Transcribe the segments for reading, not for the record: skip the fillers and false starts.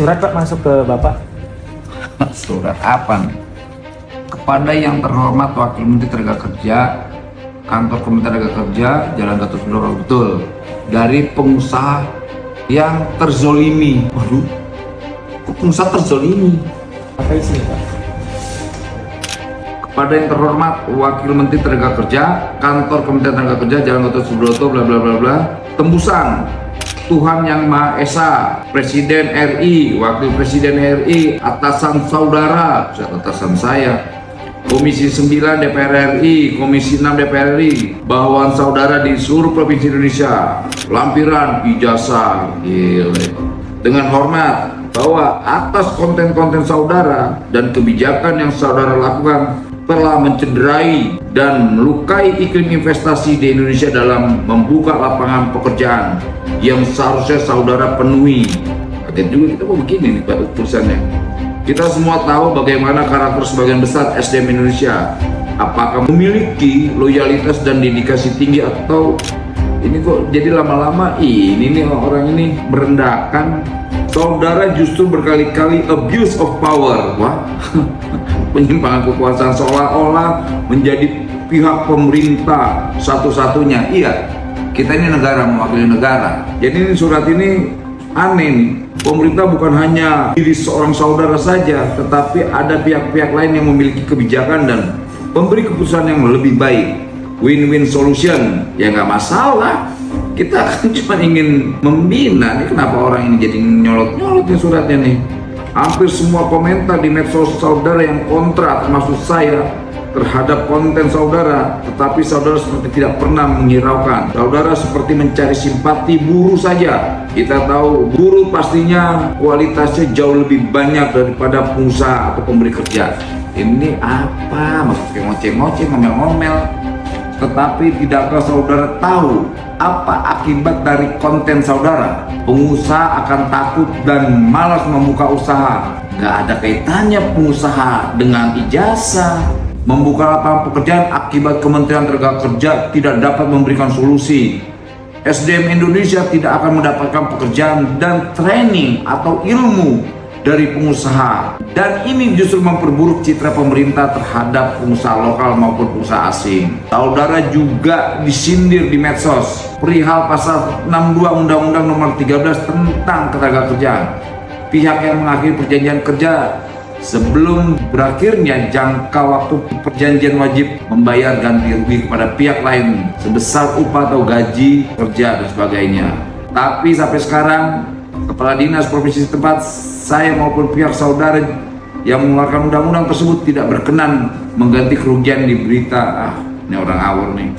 surat Pak masuk ke Bapak. Surat apa nih? Kepada yang terhormat Wakil Menteri Tenaga Kerja, Kantor Kementerian Tenaga Kerja, Jalan Gatot Subroto, betul. Dari pengusaha yang terzolimi. Waduh, kok pengusaha terzolimi? Apa isinya Pak? Kepada yang terhormat Wakil Menteri Tenaga Kerja, Kantor Kementerian Tenaga Kerja, Jalan Gatot Subroto, bla bla bla bla. Tembusan Tuhan Yang Maha Esa, Presiden RI, Wakil Presiden RI, atasan saudara, atasan saya, Komisi 9 DPR RI, Komisi 6 DPR RI, bawahan saudara di seluruh provinsi Indonesia, lampiran ijazah, gile. Dengan hormat bahwa atas konten-konten saudara dan kebijakan yang saudara lakukan telah mencederai dan melukai iklim investasi di Indonesia dalam membuka lapangan pekerjaan yang seharusnya saudara penuhi. Kaget juga kita mau begini nih pada tulisannya. Kita semua tahu bagaimana karakter sebagian besar SDM Indonesia. Apakah memiliki loyalitas dan dedikasi tinggi atau ini kok jadi lama-lama ini nih orang ini merendahkan. Saudara justru berkali-kali abuse of power. Wah, penyimpangan kekuasaan seolah-olah menjadi pihak pemerintah satu-satunya. Iya, kita ini negara, mewakili negara. Jadi ini surat ini aneh nih. Pemerintah bukan hanya diri seorang saudara saja, tetapi ada pihak-pihak lain yang memiliki kebijakan dan memberi keputusan yang lebih baik. Win-win solution, ya nggak masalah. Kita kan cuma ingin membina. Ini kenapa orang ini jadi nyolot-nyolot nih suratnya nih. Hampir semua komentar di medsos saudara yang kontra, termasuk saya, terhadap konten saudara, tetapi saudara seperti tidak pernah menghiraukan. Saudara seperti mencari simpati buruh saja. Kita tahu buruh pastinya kualitasnya jauh lebih banyak daripada pengusaha atau pemberi kerja. Ini apa? Maksudnya ngoceh-ngoceh, ngomel-ngomel. Tetapi tidakkah saudara tahu apa akibat dari konten saudara? Pengusaha akan takut dan malas membuka usaha. Gak ada kaitannya pengusaha dengan ijazah. Membuka lapangan pekerjaan akibat Kementerian Tenaga Kerja tidak dapat memberikan solusi. SDM Indonesia tidak akan mendapatkan pekerjaan dan training atau ilmu dari pengusaha. Dan ini justru memperburuk citra pemerintah terhadap pengusaha lokal maupun pengusaha asing. Saudara juga disindir di medsos perihal pasal 62 Undang-Undang Nomor 13 tentang Ketenagakerjaan. Pihak yang mengakhiri perjanjian kerja sebelum berakhirnya jangka waktu perjanjian wajib membayar ganti rugi kepada pihak lain sebesar upah atau gaji kerja dan sebagainya. Tapi sampai sekarang Kepala Dinas Provinsi setempat, saya maupun pihak saudara yang mengeluarkan undang-undang tersebut tidak berkenan mengganti kerugian di berita. Ini orang awur nih.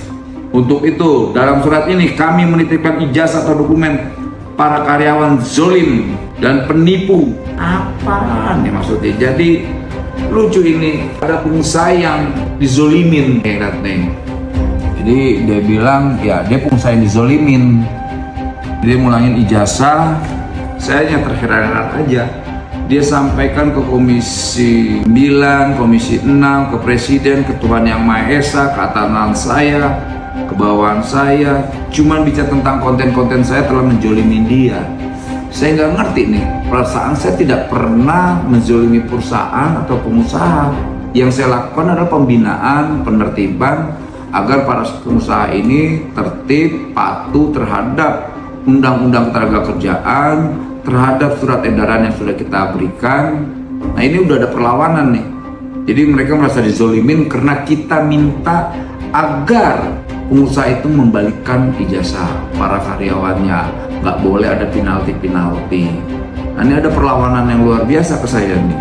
Untuk itu, dalam surat ini kami menitipkan ijazah atau dokumen para karyawan zolim dan penipu. Apaan nih maksudnya? Jadi lucu ini, ada pengusaha yang dizolimin herat nih. Jadi dia bilang ya dia pengusaha yang dizolimin. Dia mulangin ijazah. Saya hanya terheran-heran aja. Dia sampaikan ke Komisi 9, Komisi 6, ke Presiden, ke Tuhan Yang Maha Esa, ke atasan saya, ke bawahan saya. Cuman bicara tentang konten-konten saya telah menjolimi dia. Saya nggak ngerti nih, perasaan saya tidak pernah menzolimi perusahaan atau pengusaha. Yang saya lakukan adalah pembinaan, penertiban agar para pengusaha ini tertib, patuh terhadap Undang-Undang Ketenagakerjaan, terhadap surat edaran yang sudah kita berikan. Nah ini udah ada perlawanan nih. Jadi mereka merasa dizolimin karena kita minta agar pengusaha itu membalikkan ijazah para karyawannya. Nggak boleh ada penalti. Nah ini ada perlawanan yang luar biasa ke saya nih.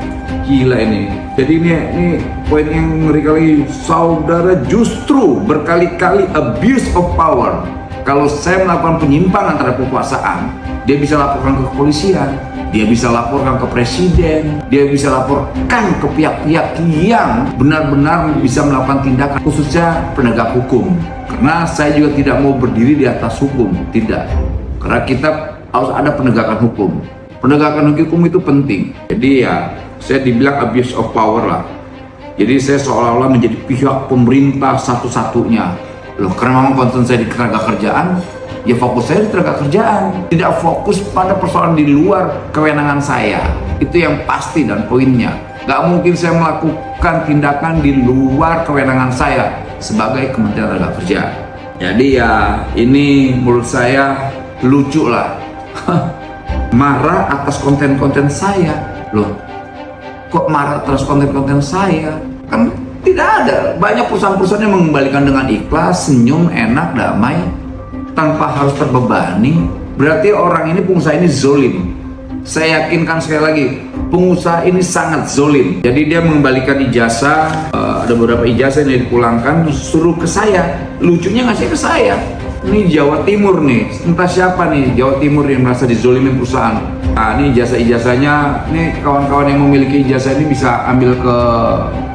Gila ini. Jadi ini poin yang ngeri kali. Saudara justru berkali-kali abuse of power. Kalau saya melakukan penyimpangan terhadap kekuasaan, dia bisa laporkan ke kepolisian, dia bisa laporkan ke presiden, dia bisa laporkan ke pihak-pihak yang benar-benar bisa melakukan tindakan, khususnya penegak hukum. Karena saya juga tidak mau berdiri di atas hukum, tidak. Karena kita harus ada penegakan hukum. Penegakan hukum itu penting. Jadi ya, saya dibilang abuse of power lah. Jadi saya seolah-olah menjadi pihak pemerintah satu-satunya. Loh, karena memang konten saya di ketenagakerjaan, ya fokus saya di tenaga kerjaan, tidak fokus pada persoalan di luar kewenangan saya. Itu yang pasti dan poinnya. Gak mungkin saya melakukan tindakan di luar kewenangan saya sebagai Kementerian Tenaga Kerja. Jadi ya ini menurut saya lucu lah. Marah atas konten-konten saya. Loh, kok marah atas konten-konten saya? Kan tidak ada. Banyak perusahaan-perusahaan yang mengembalikan dengan ikhlas, senyum, enak, damai, tanpa harus terbebani. Berarti orang ini, pengusaha ini zolim. Saya yakinkan sekali lagi, pengusaha ini sangat zolim. Jadi dia mengembalikan ijazah, ada beberapa ijazah yang dipulangkan, suruh ke saya. Lucunya ngasih ke saya. Ini Jawa Timur nih, entah siapa nih Jawa Timur yang merasa dizolimin perusahaan. Nah ini ijazah-ijazahnya, nih kawan-kawan yang memiliki ijazah ini bisa ambil ke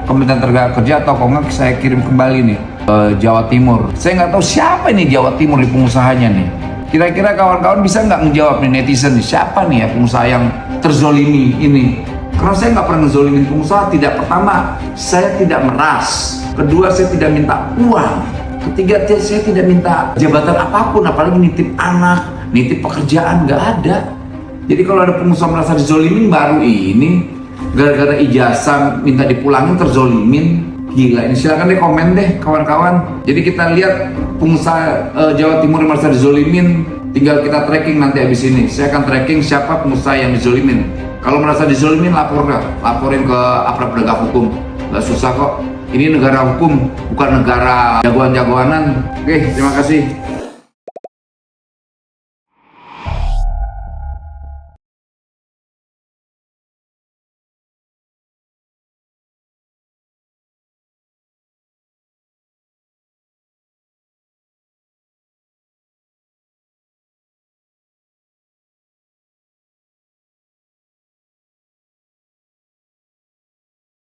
Kementerian Tenaga Kerja atau kalau nggak saya kirim kembali nih ke Jawa Timur. Saya nggak tahu siapa ini Jawa Timur di pengusahanya nih. Kira-kira kawan-kawan bisa nggak menjawab nih netizen nih, siapa nih ya pengusaha yang terzolimi ini? Karena saya nggak pernah ngezolimin pengusaha. Tidak, pertama, saya tidak meras. Kedua, saya tidak minta uang. Ketiga, saya tidak minta jabatan apapun, apalagi nitip anak, nitip pekerjaan, nggak ada. Jadi kalau ada pengusaha merasa dizolimin baru ini, gara-gara ijazah minta dipulangin terzolimin. Gila, ini silakan deh komen deh kawan-kawan. Jadi kita lihat pengusaha Jawa Timur yang merasa dizolimin, tinggal kita tracking nanti habis ini. Saya akan tracking siapa pengusaha yang dizolimin. Kalau merasa dizolimin laporin ke aparat penegak hukum. Gak susah kok. Ini negara hukum, bukan negara jagoan-jagoanan. Oke, terima kasih.